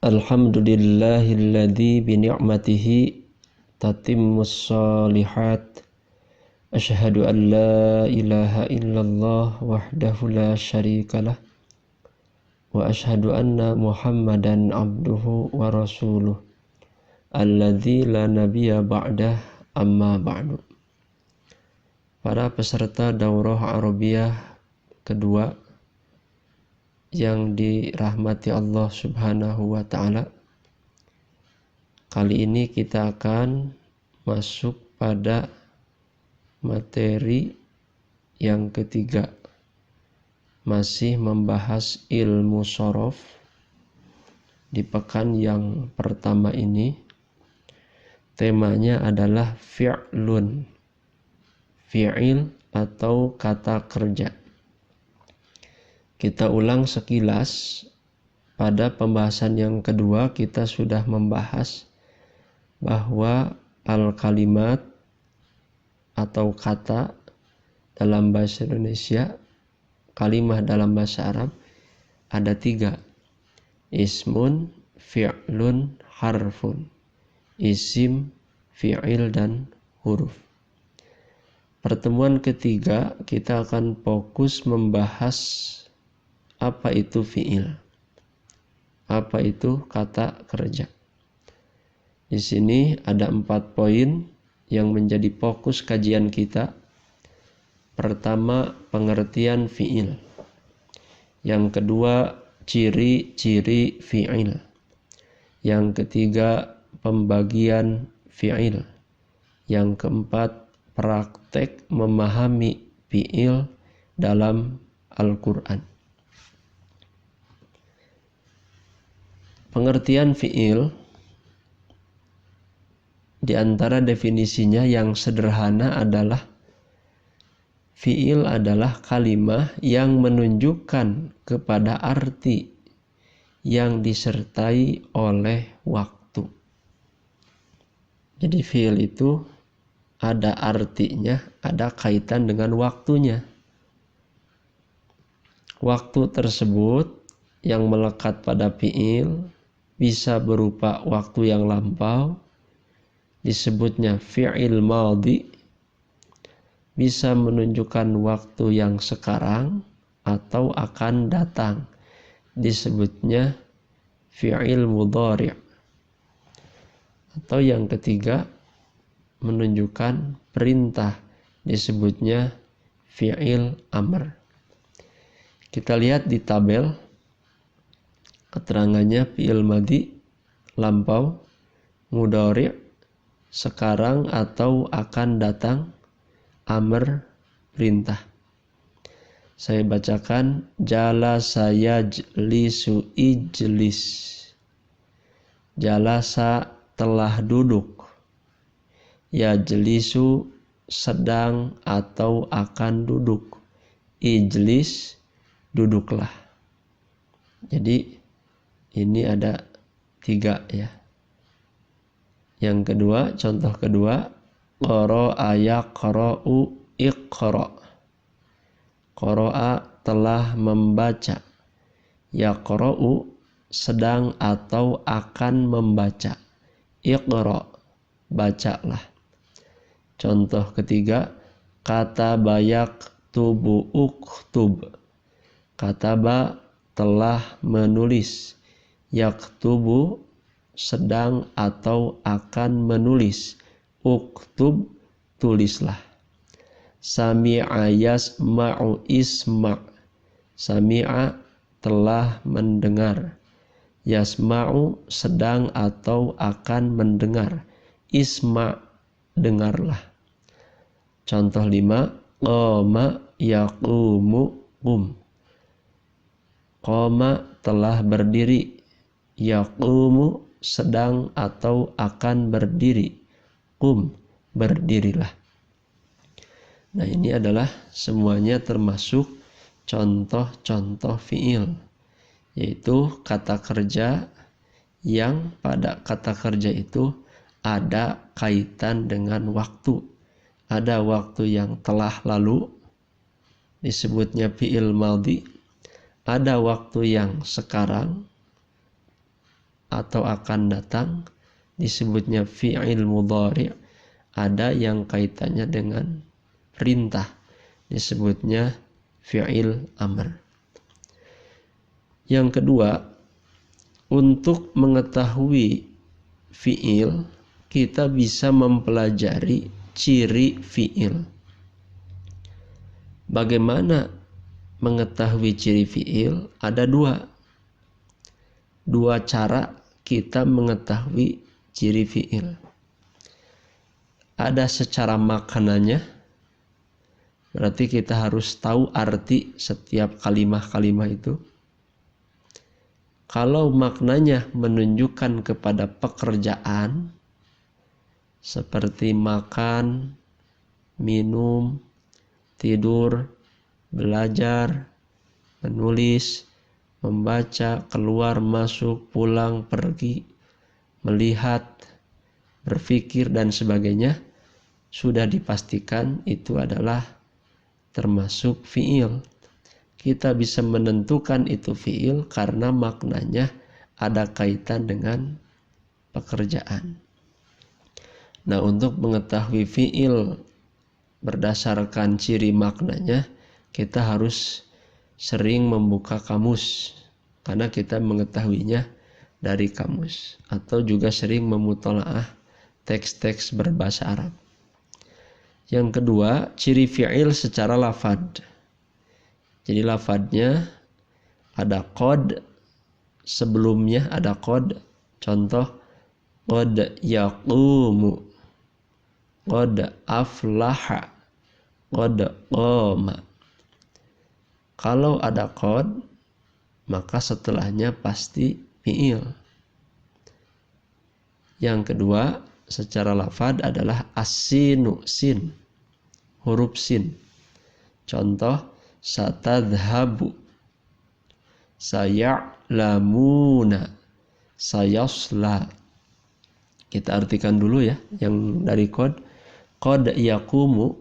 Alhamdulillahilladzi bini'matihi tatimmus shalihat. Asyhadu an la ilaha illallah wahdahu la syarikalah. Wa asyhadu anna Muhammadan abduhu wa rasuluh. Alladzi la nabiyya ba'dah, amma ba'du. Para peserta daurah Arabiyah kedua yang dirahmati Allah Subhanahu wa ta'ala, kali ini kita akan masuk pada materi yang ketiga, masih membahas ilmu shorof. Di pekan yang pertama ini temanya adalah fi'lun, fi'il atau kata kerja. Kita ulang sekilas. Pada pembahasan yang kedua kita sudah membahas bahwa al-kalimat atau kata dalam bahasa Indonesia, kalimah dalam bahasa Arab ada 3. Ismun, fi'lun, harfun. Isim, fi'il, dan huruf. Pertemuan ketiga kita akan fokus membahas apa itu fi'il, apa itu kata kerja. Di sini ada 4 poin yang menjadi fokus kajian kita. Pertama, pengertian fi'il. Yang kedua, ciri-ciri fi'il. Yang ketiga, pembagian fi'il. Yang keempat, praktek memahami fi'il dalam Al-Quran. Pengertian fi'il, di antara definisinya yang sederhana adalah fi'il adalah kalimah yang menunjukkan kepada arti yang disertai oleh waktu. Jadi fi'il itu ada artinya, ada kaitan dengan waktunya. Waktu tersebut yang melekat pada fi'il bisa berupa waktu yang lampau, disebutnya fi'il madhi, bisa menunjukkan waktu yang sekarang atau akan datang, disebutnya fi'il mudhari'. Atau yang ketiga, menunjukkan perintah, disebutnya fi'il amr. Kita lihat di tabel keterangannya, fi'il madhi lampau, mudhari' sekarang atau akan datang, amr perintah. Saya bacakan, jalasa yajlisu ijlis. Jalasa telah duduk, yajlisu sedang atau akan duduk, ijlis duduklah. Jadi ini ada 3 ya. Yang kedua, contoh kedua, qara'a yaqra'u iqra'. Qara'a telah membaca, yaqra'u sedang atau akan membaca, iqra' bacalah. Contoh ketiga, kataba yaktubu uktub. Kataba telah menulis, yaktubu sedang atau akan menulis, uktub tulislah. Sami'a yasma'u isma'. Sami'a telah mendengar, yasma'u sedang atau akan mendengar, isma' dengarlah. Contoh 5, qama yaqumu qum. Qama telah berdiri, yaqumu sedang atau akan berdiri, qum berdirilah. Nah, ini adalah semuanya termasuk contoh-contoh fi'il, yaitu kata kerja yang pada kata kerja itu ada kaitan dengan waktu. Ada waktu yang telah lalu, disebutnya fi'il madhi. Ada waktu yang sekarang, atau akan datang disebutnya fi'il mudhari'. Ada yang kaitannya dengan perintah disebutnya fi'il amr. Yang kedua, untuk mengetahui fi'il kita bisa mempelajari ciri fi'il. Bagaimana mengetahui ciri fi'il? Ada dua cara kita mengetahui ciri fi'il. Ada secara makanannya, berarti kita harus tahu arti setiap kalimat-kalimat itu. Kalau maknanya menunjukkan kepada pekerjaan seperti makan, minum, tidur, belajar, menulis, membaca, keluar, masuk, pulang, pergi, melihat, berpikir, dan sebagainya, sudah dipastikan itu adalah termasuk fi'il. Kita bisa menentukan itu fi'il karena maknanya ada kaitan dengan pekerjaan. Nah, untuk mengetahui fi'il berdasarkan ciri maknanya, kita harus sering membuka kamus karena kita mengetahuinya dari kamus, atau juga sering memutolaah teks-teks berbahasa Arab. Yang kedua, ciri fi'il secara lafad. Jadi lafadnya ada qad, sebelumnya ada qad. Contoh, qad yaqumu, qad aflaha, qad qama. Kalau ada qad, maka setelahnya pasti fi'il. Yang kedua, secara lafad adalah as-sinu, sin, huruf sin. Contoh, satadhabu, saya'lamuna, sayasla. Kita artikan dulu ya yang dari qad. Qad yaqumu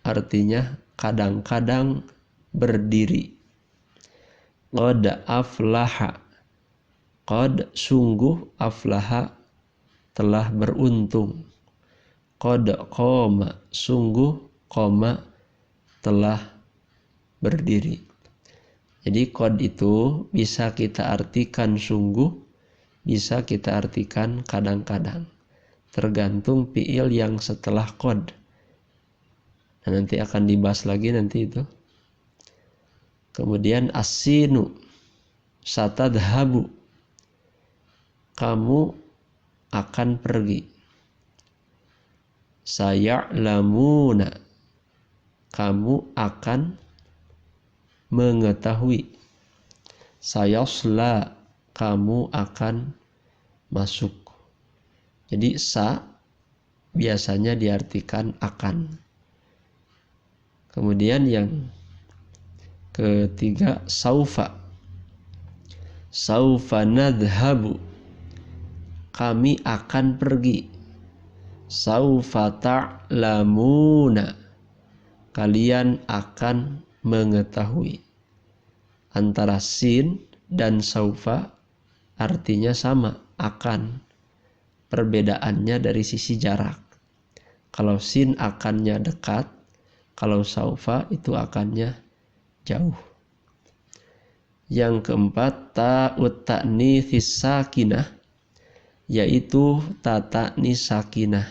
artinya kadang-kadang berdiri. Qad aflaha, qad sungguh, aflaha telah beruntung. Qad qama, sungguh, qama telah berdiri. Jadi qad itu bisa kita artikan sungguh, bisa kita artikan kadang-kadang, tergantung fi'il yang setelah qad. Nah, nanti akan dibahas lagi nanti itu. Kemudian as-sinu, satadhabu, kamu akan pergi. Saya'lamuna, kamu akan mengetahui. Sayasla, kamu akan masuk. Jadi sa biasanya diartikan akan. Kemudian yang ketiga, saufa. Saufa nadhabu, kami akan pergi. Saufa ta'lamuna, kalian akan mengetahui. Antara sin dan saufa artinya sama, akan. Perbedaannya dari sisi jarak. Kalau sin akannya dekat, kalau saufa itu akannya jauh. Yang keempat, ta'ut ta'nitsis sakinah, yaitu ta'nis sakinah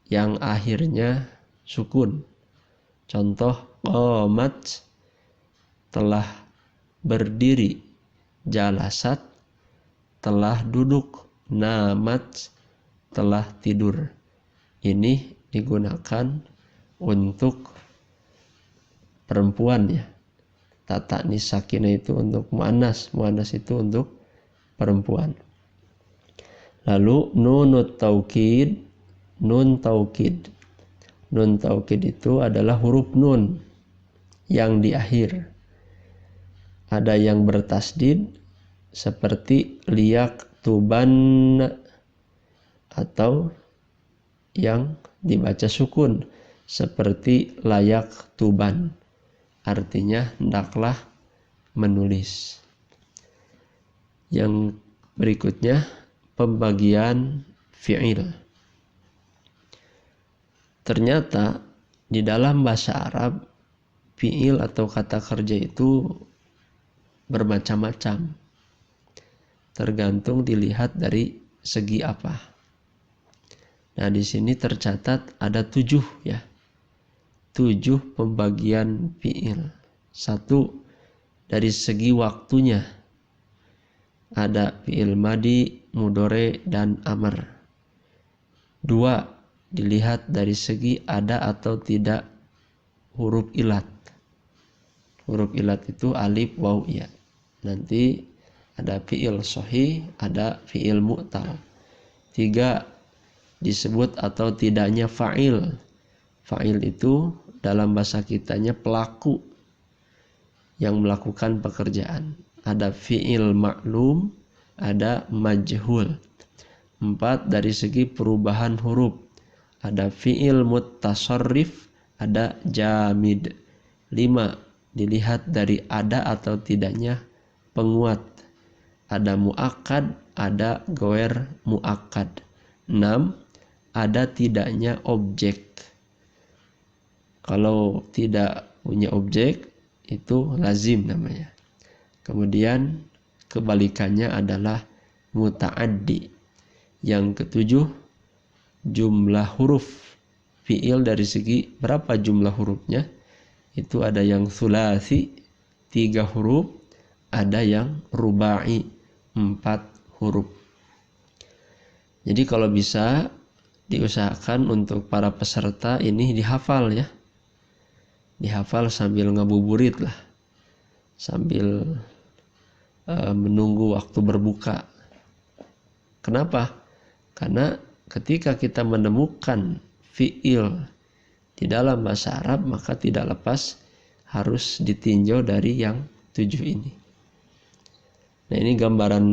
yang akhirnya sukun. Contoh, qamat telah berdiri, jalasat telah duduk, namat telah tidur. Ini digunakan untuk perempuan ya. Ta'nis sakinah itu untuk muannas, muannas itu untuk perempuan. Lalu nunut taukid, nun taukid. Nun taukid itu adalah huruf nun yang di akhir. Ada yang bertasdid seperti liyak tuban, atau yang dibaca sukun seperti layak tuban. Artinya hendaklah menulis. Yang Berikutnya pembagian fi'il. Ternyata di dalam bahasa Arab fi'il atau kata kerja itu bermacam-macam. Tergantung dilihat dari segi apa. Nah, di sini tercatat ada 7 ya. 7 pembagian fi'il. 1 dari segi waktunya. Ada fi'il madi, mudhari, dan amr. 2 dilihat dari segi ada atau tidak huruf ilat. Huruf ilat itu alif, waw, ya. Nanti ada fi'il sahih, ada fi'il mu'tal. 3 disebut atau tidaknya fa'il. Fa'il itu dalam bahasa kitanya pelaku yang melakukan pekerjaan. Ada fi'il ma'lum, ada majhul. 4 dari segi perubahan huruf. Ada fi'il mutasarrif, ada jamid. 5 dilihat dari ada atau tidaknya penguat. Ada muakkad, ada goer muakkad. 6 ada tidaknya objek. Kalau tidak punya objek itu lazim namanya. Kemudian kebalikannya adalah muta'addi. Yang ketujuh, jumlah huruf fi'il dari segi berapa jumlah hurufnya. Itu ada yang sulasi 3 huruf, ada yang rubai 4 huruf. Jadi kalau bisa diusahakan untuk para peserta ini dihafal ya. Dihafal sambil ngabuburit lah. Sambil menunggu waktu berbuka. Kenapa? Karena ketika kita menemukan fi'il di dalam bahasa Arab, maka tidak lepas harus ditinjau dari yang 7 ini. Nah, ini gambaran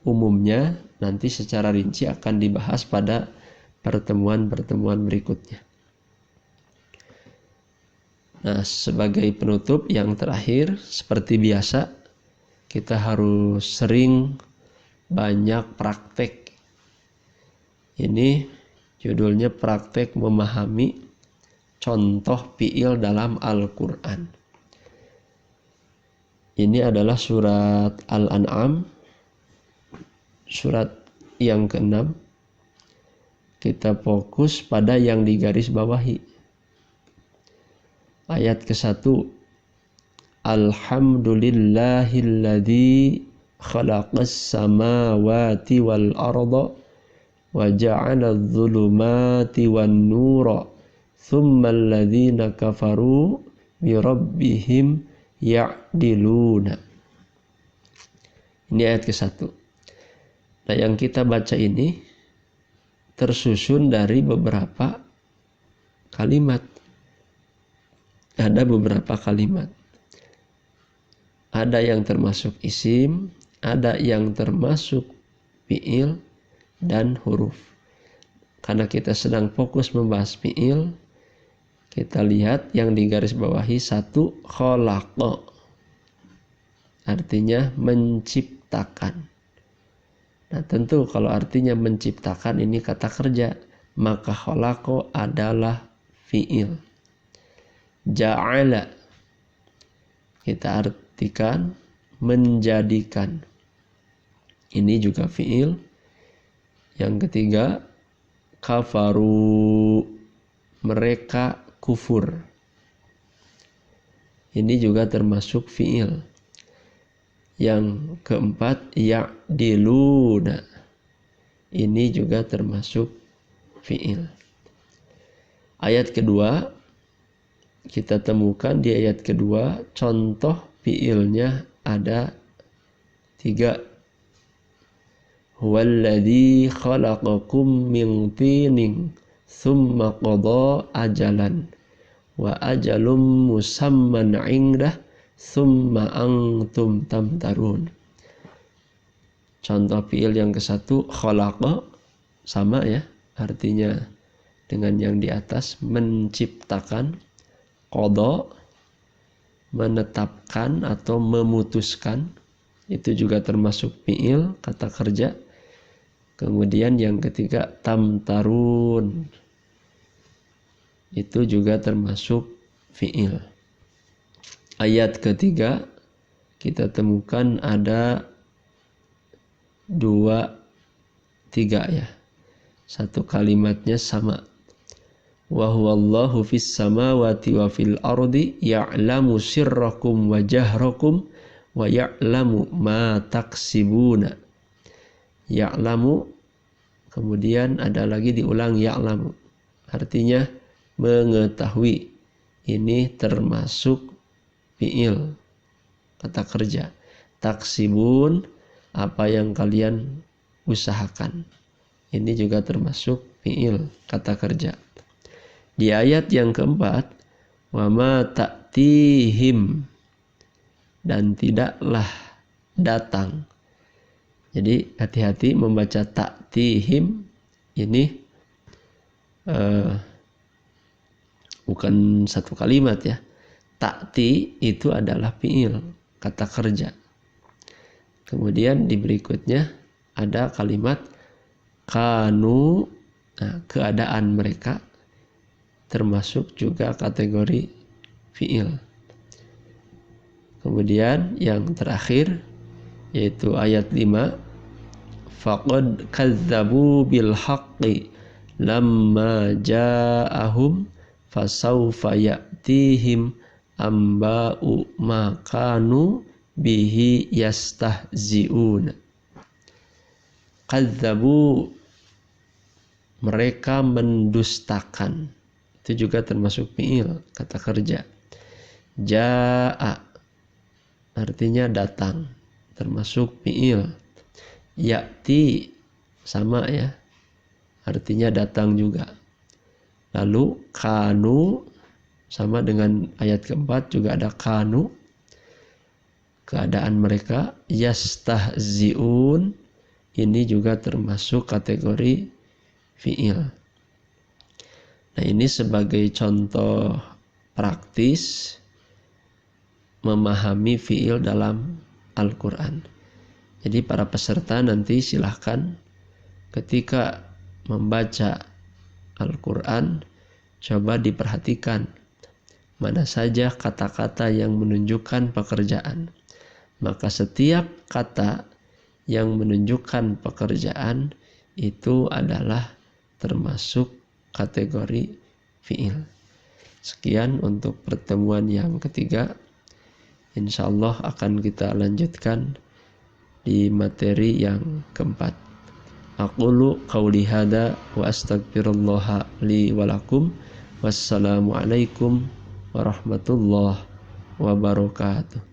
umumnya, nanti secara rinci akan dibahas pada pertemuan-pertemuan berikutnya. Nah, sebagai penutup yang terakhir, seperti biasa, kita harus sering banyak praktek. Ini judulnya praktek memahami contoh fi'il dalam Al-Quran. Ini adalah surat Al-An'am, surat yang ke-6. Kita fokus pada yang digaris bawahi. Ayat ke-1. Alhamdulillahilladzi khalaqas samawati wal arda wa ja'ala adh-dhulumati wan nura thumma alladhina kafaru bi rabbihim ya'diluna. Ini ayat ke-1. Nah, yang kita baca ini tersusun dari beberapa kalimat. Ada beberapa kalimat. Ada yang termasuk isim, ada yang termasuk fi'il dan huruf. Karena kita sedang fokus membahas fi'il, kita lihat yang digaris bawahi 1, khalaqa. Artinya menciptakan. Nah, tentu kalau artinya menciptakan ini kata kerja, maka khalaqa adalah fi'il. Ja'ala kita artikan menjadikan. Ini juga fi'il. Yang ketiga, kafaru, mereka kufur. Ini juga termasuk fi'il. Yang keempat, ya'diluna. Ini juga termasuk fi'il. Ayat kedua, kita temukan di ayat kedua contoh fi'ilnya ada 3. Huwallazi khalaqakum min tinin thumma qada ajalan wa ajalum musamman 'indah thumma antum tamtarun. Contoh fi'il yang ke-1 khalaqa, sama ya, artinya dengan yang di atas, menciptakan. Qada, menetapkan atau memutuskan. itu juga termasuk fi'il, kata kerja. Kemudian yang ketiga tamtarun, itu juga termasuk fi'il. Ayat ketiga kita temukan ada 2, 3 ya. Satu kalimatnya sama. Wa huwallahu fis samawati wa fil ardi ya'lamu sirrakum wa jahrakum wa ya'lamu ma taksibuna. Ya'lamu, kemudian ada lagi diulang ya'lamu. Artinya mengetahui. Ini termasuk fi'il, kata kerja. Taksibun, apa yang kalian usahakan. Ini juga termasuk fi'il, kata kerja. Di ayat yang keempat, wa ma ta'tihim, dan tidaklah datang. Jadi hati-hati membaca ta'tihim ini bukan satu kalimat ya. Ta'ti itu adalah fi'il, kata kerja. Kemudian di berikutnya ada kalimat kanu, keadaan mereka termasuk juga kategori fi'il. Kemudian yang terakhir yaitu ayat 5, faqad kazzabu bil haqqi lamma ja'ahum fasawfa ya'tihim amba'u ma kanu bihi yastahzi'un. Kazzabu, mereka mendustakan, itu juga termasuk fi'il, kata kerja. Ja'a artinya datang, termasuk fi'il. Ya'ti sama ya, artinya datang juga. Lalu kanu sama dengan ayat keempat, juga ada kanu, keadaan mereka. Yastahzi'un, ini juga termasuk kategori fi'il. Nah, ini sebagai contoh praktis memahami fi'il dalam Al-Quran. Jadi para peserta nanti silahkan ketika membaca Al-Quran, coba diperhatikan mana saja kata-kata yang menunjukkan pekerjaan. Maka setiap kata yang menunjukkan pekerjaan itu adalah termasuk kategori fi'il. Sekian untuk pertemuan yang ketiga. Insyaallah akan kita lanjutkan di materi yang keempat. Aqulu qauli hada wa astaghfirullah li wa lakum. Wassalamualaikum warahmatullahi wabarakatuh.